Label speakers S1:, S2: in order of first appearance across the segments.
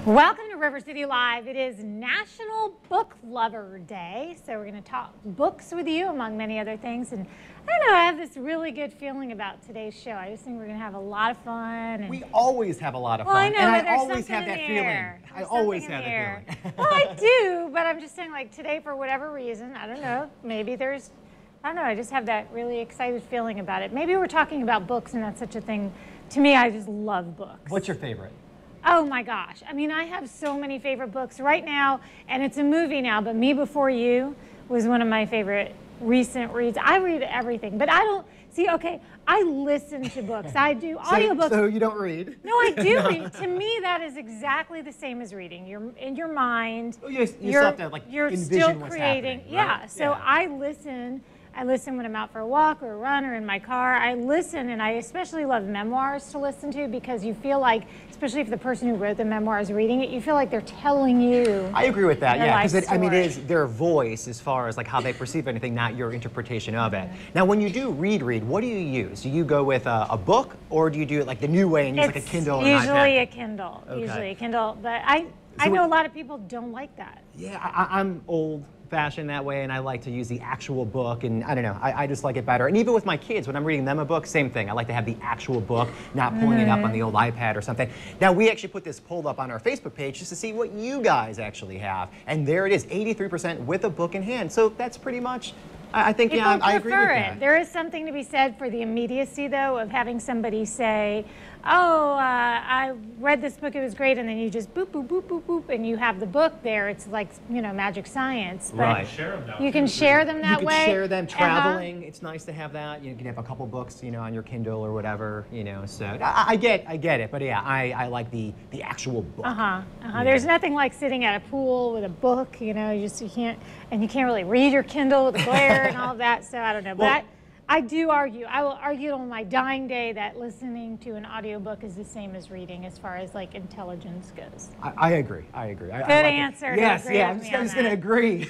S1: Welcome to River City Live. It is National Book Lover Day, so we're going to talk books with you, among many other things. And I don't know, I have this really good feeling about today's show. I just think we're going to have a lot of fun. And
S2: we always have a lot of fun.
S1: I know,
S2: and
S1: but
S2: I always have that feeling. I always have that feeling.
S1: Well, I do, but I'm just saying, like, today, for whatever reason, I don't know, maybe there's, I don't know, I just have that really excited feeling about it. Maybe we're talking about books and that's such a thing. To me, I just love books.
S2: What's your favorite?
S1: Oh my gosh. I mean, I have so many favorite books right now, and it's a movie now, but Me Before You was one of my favorite recent reads. I read everything, but I don't, see, okay, I listen to books. I do audiobooks.
S2: So you don't read?
S1: No, I do read. To me, that is exactly the same as reading. You're in your mind.
S2: Oh, you still have to, like,
S1: you're
S2: envision
S1: still
S2: what's
S1: creating.
S2: happening,
S1: Yeah,
S2: right?
S1: so I listen when I'm out for a walk or a run or in my car. I listen, and I especially love memoirs to listen to because you feel like, especially if the person who wrote the memoir is reading it, you feel like they're telling you.
S2: I agree with that, yeah, because
S1: I mean,
S2: it is their voice as far as like how they perceive anything, not your interpretation of it. Now, when you do read, what do you use? Do you go with a book, or do you do it like the new way and use like a Kindle or an iPad?
S1: Usually a Kindle.
S2: Okay.
S1: Usually a Kindle, but I know a lot of people don't like that.
S2: Yeah, I'm old-fashioned that way, and I like to use the actual book, and I don't know, I just like it better. And even with my kids, when I'm reading them a book, same thing. I like to have the actual book, not pulling it up on the old iPad or something. Now, we actually put this poll up on our Facebook page just to see what you guys actually have, and there it is, 83% with a book in hand. So that's pretty much, I think, yeah, I agree with that.
S1: There is something to be said for the immediacy, though, of having somebody say, oh, I read this book, it was great, and then you just boop, boop, boop, boop, boop, and you have the book there. It's like, you know, magic science. But
S2: right.
S1: You can share them that way.
S2: You can share them traveling. It's nice to have that. You can have a couple books, you know, on your Kindle or whatever, you know. So I get it, but yeah, I like the actual book. Yeah.
S1: There's nothing like sitting at a pool with a book, you know. You can't really read your Kindle with the glare and all of that. So I don't know, but I do argue. I will argue on my dying day that listening to an audiobook is the same as reading as far as like intelligence goes.
S2: I agree.
S1: Good answer.
S2: Yes, yeah, I'm just going to agree.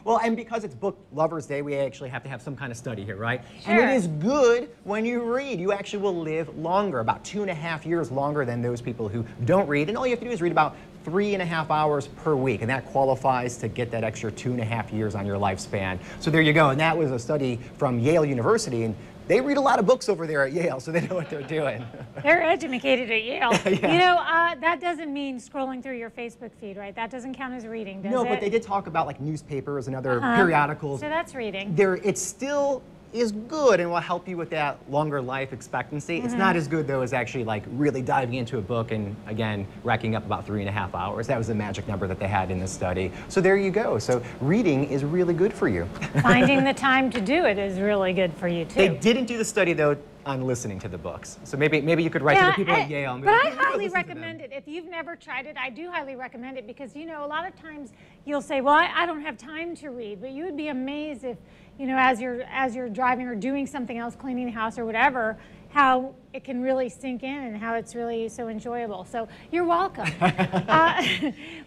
S2: Well, and because it's Book Lovers Day, we actually have to have some kind of study here, right?
S1: Sure.
S2: And it is good when you read. You actually will live longer, about 2.5 years longer than those people who don't read. And all you have to do is read about 3.5 hours per week, and that qualifies to get that extra 2.5 years on your lifespan. So there you go, and that was a study from Yale University, and they read a lot of books over there at Yale, so they know what they're doing.
S1: They're educated at Yale.
S2: Yeah.
S1: You know, that doesn't mean scrolling through your Facebook feed, right? That doesn't count as reading, does it?
S2: No, but they did talk about like newspapers and other periodicals.
S1: So that's reading.
S2: It still is good and will help you with that longer life expectancy. It's not as good though as actually like really diving into a book and again racking up about 3.5 hours. That was the magic number that they had in this study. So there you go. So reading is really good for you.
S1: Finding the time to do it is really good for you too.
S2: They didn't do the study though on listening to the books. So maybe you could write to the people at Yale.
S1: But I highly recommend it. If you've never tried it, I do highly recommend it because, you know, a lot of times you'll say, well, I don't have time to read, but you would be amazed if, you know, as you're driving or doing something else, cleaning the house or whatever, how it can really sink in and how it's really so enjoyable. So you're welcome.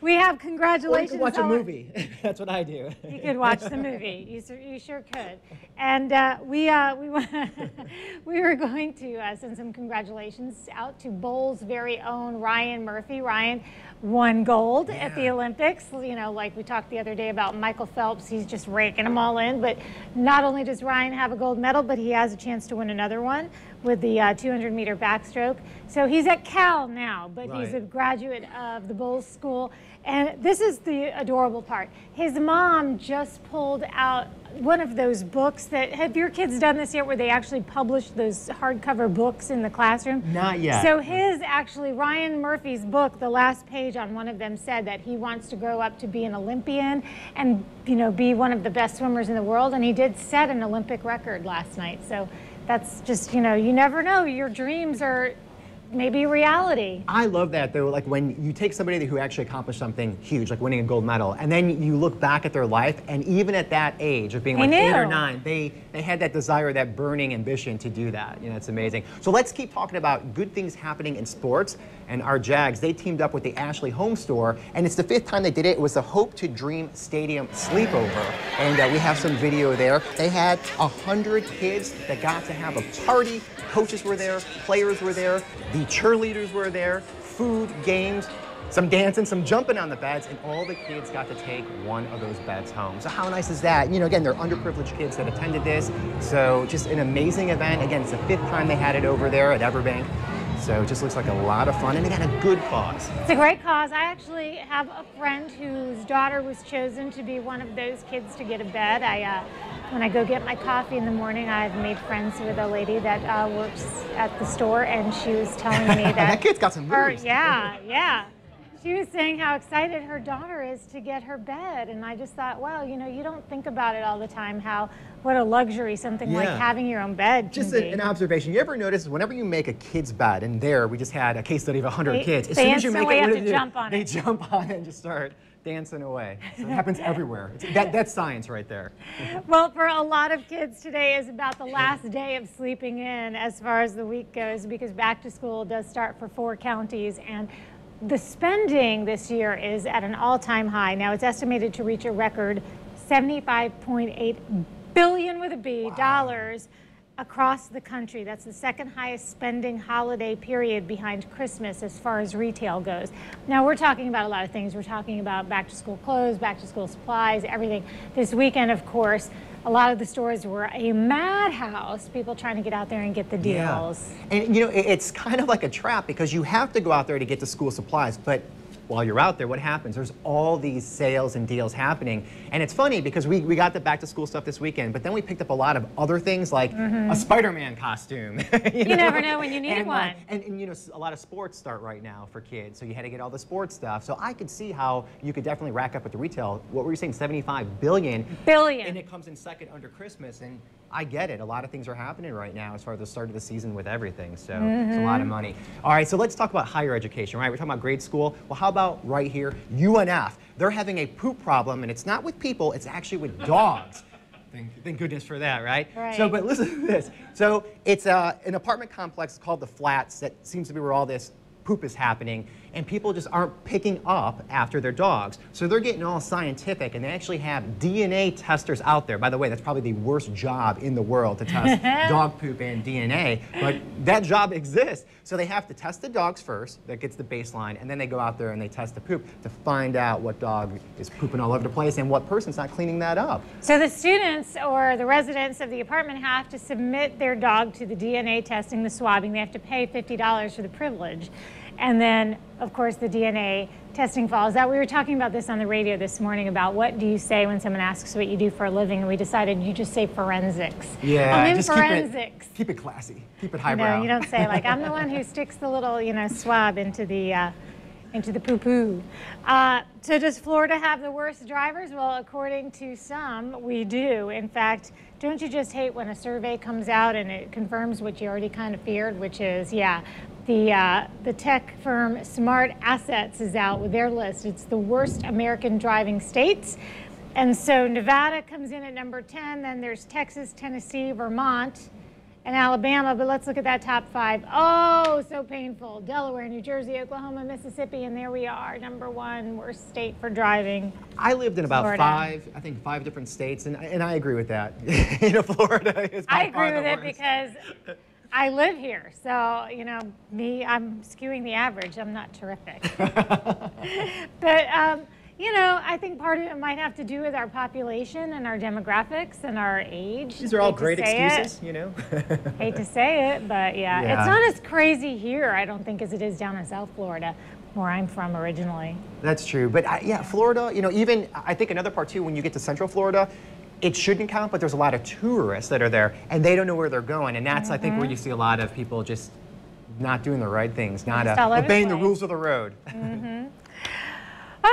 S1: We have congratulations.
S2: Or you could watch a movie. That's what I do.
S1: You could watch the movie. You sure could. And we were going to send some congratulations out to Bowls' very own Ryan Murphy. Ryan won gold at the Olympics. You know, like we talked the other day about Michael Phelps. He's just raking them all in. But not only does Ryan have a gold medal, but he has a chance to win another one with the 200-meter backstroke. So he's at Cal now, but he's a graduate of the Bowls School. And this is the adorable part. His mom just pulled out one of those books that, have your kids done this yet, where they actually publish those hardcover books in the classroom?
S2: Not yet.
S1: So Ryan Murphy's book, the last page on one of them said that he wants to grow up to be an Olympian and, you know, be one of the best swimmers in the world. And he did set an Olympic record last night. So that's just, you know, you never know. Your dreams are maybe reality.
S2: I love that though, like when you take somebody who actually accomplished something huge, like winning a gold medal, and then you look back at their life, and even at that age of being like 8 or 9, they had that desire, that burning ambition to do that. You know, it's amazing. So let's keep talking about good things happening in sports. And our Jags, they teamed up with the Ashley Home Store, and it's the 5th time they did it. It was the Hope to Dream Stadium sleepover, and we have some video there. They had 100 kids that got to have a party. Coaches were there, players were there. The cheerleaders were there, food, games, some dancing, some jumping on the beds, and all the kids got to take one of those beds home. So how nice is that? You know, again, they're underprivileged kids that attended this, so just an amazing event. Again, it's the 5th time they had it over there at Everbank. So it just looks like a lot of fun, and again, a good cause.
S1: It's a great cause. I actually have a friend whose daughter was chosen to be one of those kids to get a bed. When I go get my coffee in the morning, I've made friends with a lady that works at the store, and she was telling me that
S2: that kid's got some moves.
S1: Yeah. She was saying how excited her daughter is to get her bed, and I just thought, wow, you know, you don't think about it all the time, what a luxury something like having your own bed can
S2: Just
S1: be.
S2: an observation. You ever notice whenever you make a kid's bed, and there we just had a case study of 100 kids. As soon as you make it,
S1: have to jump on
S2: they
S1: it.
S2: jump on it and just start dancing away. So it happens everywhere. That's science right there.
S1: Well, for a lot of kids, today is about the last day of sleeping in as far as the week goes, because back to school does start for 4 counties, and the spending this year is at an all-time high. Now it's estimated to reach a record $75.8 billion with a B dollars across the country. That's the 2nd highest spending holiday period behind Christmas as far as retail goes. Now we're talking about a lot of things. We're talking about back to school clothes, back to school supplies, everything. This weekend, of course, a lot of the stores were a madhouse, people trying to get out there and get the deals.
S2: Yeah. And you know, it's kind of like a trap because you have to go out there to get the school supplies, but while you're out there, what happens? There's all these sales and deals happening. And it's funny because we got the back to school stuff this weekend, but then we picked up a lot of other things like a Spider-Man costume.
S1: you never know when you need one.
S2: And you know, a lot of sports start right now for kids, so you had to get all the sports stuff. So I could see how you could definitely rack up at the retail. What were you saying, 75 billion?
S1: Billion.
S2: And it comes in second under Christmas. And I get it. A lot of things are happening right now as far as the start of the season with everything. So it's a lot of money. All right, so let's talk about higher education, right? We're talking about grade school. Well, how about right here, UNF? They're having a poop problem, and it's not with people, it's actually with dogs. Thank goodness for that, right? So, but listen to this. So it's an apartment complex called the Flats that seems to be where all this poop is happening, and people just aren't picking up after their dogs. So they're getting all scientific, and they actually have DNA testers out there. By the way, that's probably the worst job in the world to test dog poop and DNA, but that job exists. So they have to test the dogs first, that gets the baseline, and then they go out there and they test the poop to find out what dog is pooping all over the place and what person's not cleaning that up.
S1: So the students or the residents of the apartment have to submit their dog to the DNA testing, the swabbing. They have to pay $50 for the privilege. And then, of course, the DNA testing follows that. We were talking about this on the radio this morning about what do you say when someone asks what you do for a living, and we decided you just say forensics.
S2: Yeah,
S1: I'm in
S2: just
S1: forensics.
S2: Keep it classy. Keep it highbrow.
S1: No, you don't say like, I'm the one who sticks the little, swab into the poo-poo. So does Florida have the worst drivers? Well, according to some, we do. In fact, don't you just hate when a survey comes out and it confirms what you already kind of feared, which is, the tech firm Smart Assets is out with their list. It's the worst American driving states. And so Nevada comes in at number 10, then there's Texas, Tennessee, Vermont, and Alabama, but let's look at that top 5. Oh, so painful. Delaware, New Jersey, Oklahoma, Mississippi, and there we are, number 1 worst state for driving.
S2: I lived in about
S1: Florida.
S2: 5 different states, and I agree with that. Florida is by
S1: I agree
S2: far the
S1: with it
S2: worst.
S1: because I live here, so, I'm skewing the average. I'm not terrific. But, I think part of it might have to do with our population and our demographics and our age.
S2: These are all great excuses,
S1: Hate to say it, but yeah, it's not as crazy here, I don't think, as it is down in South Florida, where I'm from originally.
S2: That's true, but Florida, even, I think another part too, when you get to Central Florida, it shouldn't count, but there's a lot of tourists that are there, and they don't know where they're going, and that's, I think, where you see a lot of people just not doing the right things, not obeying the rules of the road.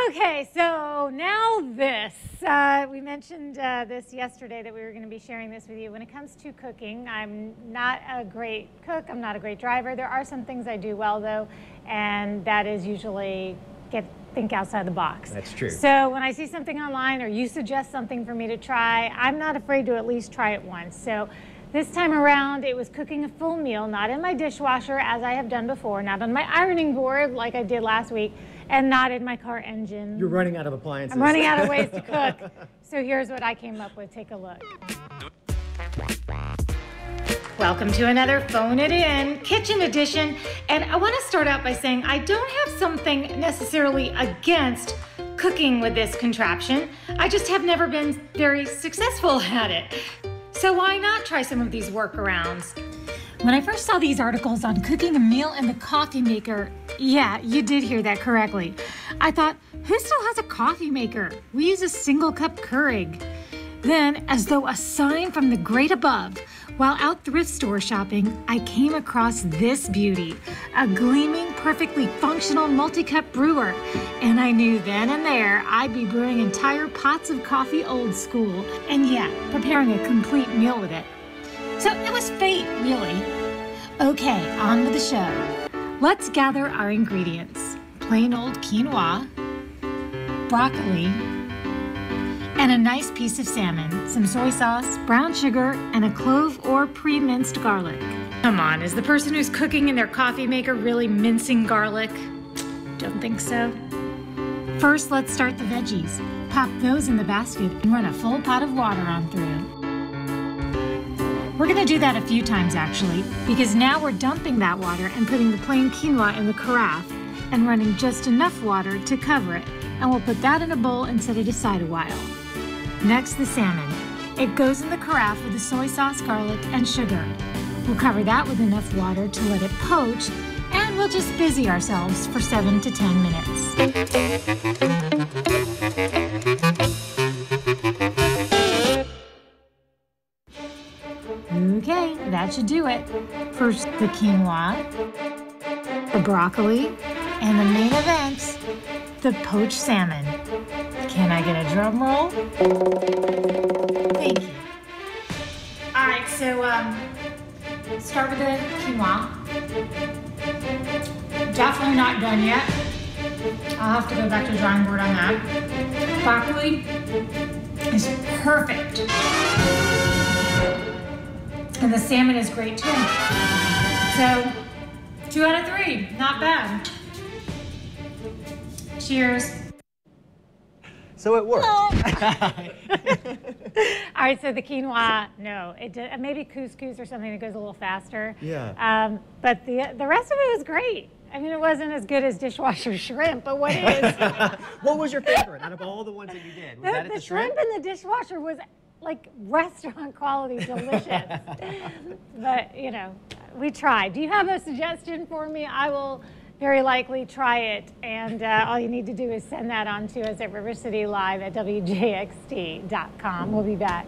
S1: Okay, so now this. We mentioned this yesterday that we were going to be sharing this with you. When it comes to cooking, I'm not a great cook. I'm not a great driver. There are some things I do well, though, and that is usually think outside the box.
S2: That's true.
S1: So when I see something online or you suggest something for me to try, I'm not afraid to at least try it once. So this time around, it was cooking a full meal, not in my dishwasher, as I have done before, not on my ironing board like I did last week, and not in my car engine.
S2: You're running out of appliances.
S1: I'm running out of ways to cook. So here's what I came up with. Take a look. Welcome to another Phone It In Kitchen Edition. And I want to start out by saying I don't have something necessarily against cooking with this contraption. I just have never been very successful at it. So why not try some of these workarounds? When I first saw these articles on cooking a meal in the coffee maker, yeah, you did hear that correctly. I thought, who still has a coffee maker? We use a single cup Keurig. Then, as though a sign from the great above, while out thrift store shopping, I came across this beauty, a gleaming, perfectly functional multi-cup brewer. And I knew then and there I'd be brewing entire pots of coffee old school, and yet preparing a complete meal with it. So it was fate, really. Okay, on with the show. Let's gather our ingredients. Plain old quinoa, broccoli, and a nice piece of salmon, some soy sauce, brown sugar, and a clove or pre-minced garlic. Come on, is the person who's cooking in their coffee maker really mincing garlic? Don't think so. First, let's start the veggies. Pop those in the basket and run a full pot of water on through. We're gonna do that a few times actually, because now we're dumping that water and putting the plain quinoa in the carafe and running just enough water to cover it. And we'll put that in a bowl and set it aside a while. Next, the salmon. It goes in the carafe with the soy sauce, garlic, and sugar. We'll cover that with enough water to let it poach, and we'll just busy ourselves for 7 to 10 minutes. Okay, that should do it. First, the quinoa, the broccoli, and the main event, the poached salmon. Can I get a drum roll? Thank you. All right, so start with the quinoa. Definitely not done yet. I'll have to go back to the drawing board on that. Broccoli is perfect. And the salmon is great too. So, 2 out of 3, not bad. Cheers.
S2: So it worked.
S1: All right, so the quinoa, no, it did, maybe couscous or something that goes a little faster.
S2: Yeah.
S1: But the rest of it was great. I mean, it wasn't as good as dishwasher shrimp, but what is?
S2: What was your favorite out of all the ones that you did? Was that
S1: The shrimp in the dishwasher was like restaurant quality delicious. But, you know, we tried. Do you have a suggestion for me? I will very likely try it. And all you need to do is send that on to us at rivercitylive@wjxt.com. We'll be back.